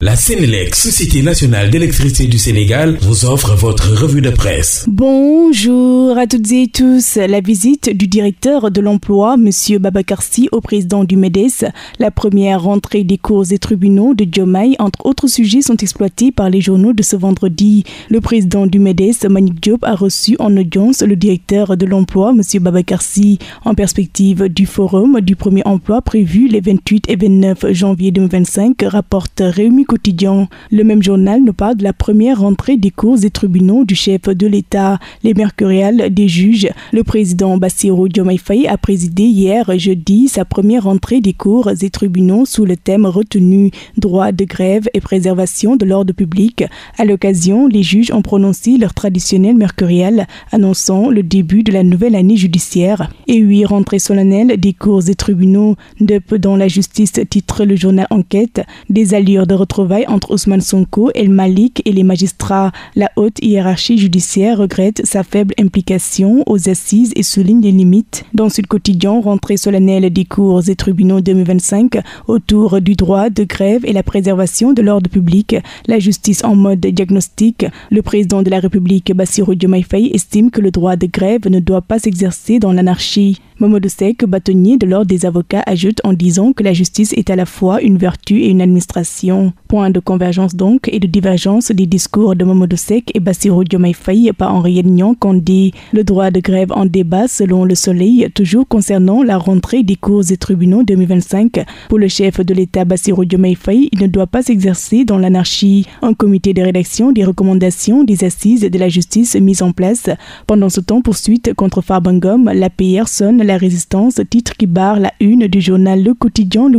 La Sénélec, Société nationale d'électricité du Sénégal, vous offre votre revue de presse. Bonjour à toutes et tous. La visite du directeur de l'emploi, M. Babacar Sy, au président du MEDES. La première rentrée des cours et tribunaux de Diomaye, entre autres sujets, sont exploités par les journaux de ce vendredi. Le président du MEDES, Mbagnick Diop, a reçu en audience le directeur de l'emploi, M. Babacar Sy, en perspective du forum du premier emploi prévu les 28 et 29 janvier 2025, rapporte Rewmi Quotidien. Le même journal nous parle de la première rentrée des cours et tribunaux du chef de l'État, les mercuriales des juges. Le président Bassirou Diomaye Faye a présidé hier jeudi sa première rentrée des cours et tribunaux sous le thème retenu droit de grève et préservation de l'ordre public. À l'occasion, les juges ont prononcé leur traditionnel mercurial annonçant le début de la nouvelle année judiciaire. Et 8 rentrées solennelles des cours et tribunaux dans la justice, titre le journal Enquête. Des allures de retrouvailles entre Ousmane Sonko, El Malik et les magistrats. La haute hiérarchie judiciaire regrette sa faible implication aux assises et souligne les limites. Dans Sud Quotidien, rentrée solennelle des cours et tribunaux 2025 autour du droit de grève et la préservation de l'ordre public. La justice en mode diagnostic. Le président de la République, Bassirou Diomaye Faye, estime que le droit de grève ne doit pas s'exercer dans l'anarchie. Mamadou Seck, bâtonnier de l'ordre des avocats, ajoute en disant que la justice est à la fois une vertu et une administration. Point de convergence donc et de divergence des discours de Mamadou Seck et Bassirou Diomaye Faye par Henriette Niang Kandé. Le droit de grève en débat selon Le Soleil, toujours concernant la rentrée des cours et tribunaux 2025. Pour le chef de l'État Bassirou Diomaye Faye, il ne doit pas s'exercer dans l'anarchie. Un comité de rédaction des recommandations des assises de la justice mis en place. Pendant ce temps, poursuite contre Farba Ngom, l'APR sonne la résistance, titre qui barre la une du journal Le Quotidien.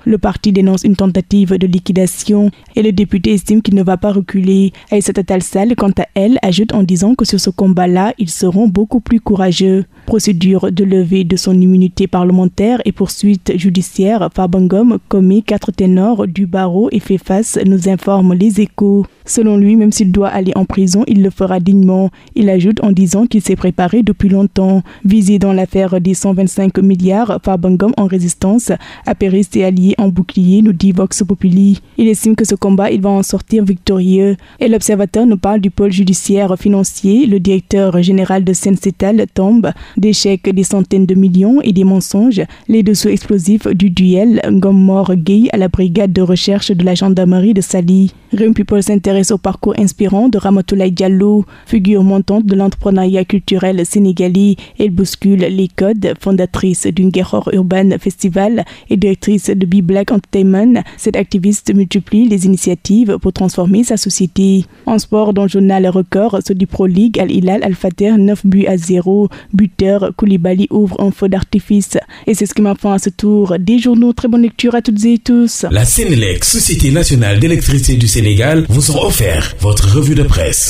Le parti dénonce une tentative de liquidation et le député estime qu'il ne va pas reculer. Aïssata Tall Sall, quant à elle, ajoute en disant que sur ce combat-là, ils seront beaucoup plus courageux. Procédure de levée de son immunité parlementaire et poursuite judiciaire. Farba Ngom commet 4 ténors du barreau et fait face, nous informe Les Échos. Selon lui, même s'il doit aller en prison, il le fera dignement. Il ajoute en disant qu'il s'est préparé depuis longtemps. Visé dans l'affaire des 125 milliards, Farba Ngom en résistance, apériste et allié en bouclier, nous dit Vox Populi. Il estime que ce combat, il va en sortir victorieux. Et l'Observateur nous parle du pôle judiciaire financier. Le directeur général de Seine-Cetal tombe, des chèques des centaines de millions et des mensonges. Les dessous explosifs du duel, Ngom mort gay à la brigade de recherche de la gendarmerie de Saly. Rewmi People s'intéresse au parcours inspirant de Ramatoulaye Diallo, figure montante de l'entrepreneuriat culturel sénégalais. Elle bouscule les codes, fondatrice d'une Guerre Urban Festival et directrice de Be Black Entertainment. Cette activiste multiplie les initiatives pour transformer sa société. En sport, dans le journal Record, ceux du Pro League, Al Hilal Al Fateh 9-0. Buteur Koulibaly ouvre un feu d'artifice. Et c'est ce qui m'a fait à ce tour des journaux. Très bonne lecture à toutes et tous. La Sénélec, Société nationale d'électricité du Sénégal, vous ont offert votre revue de presse.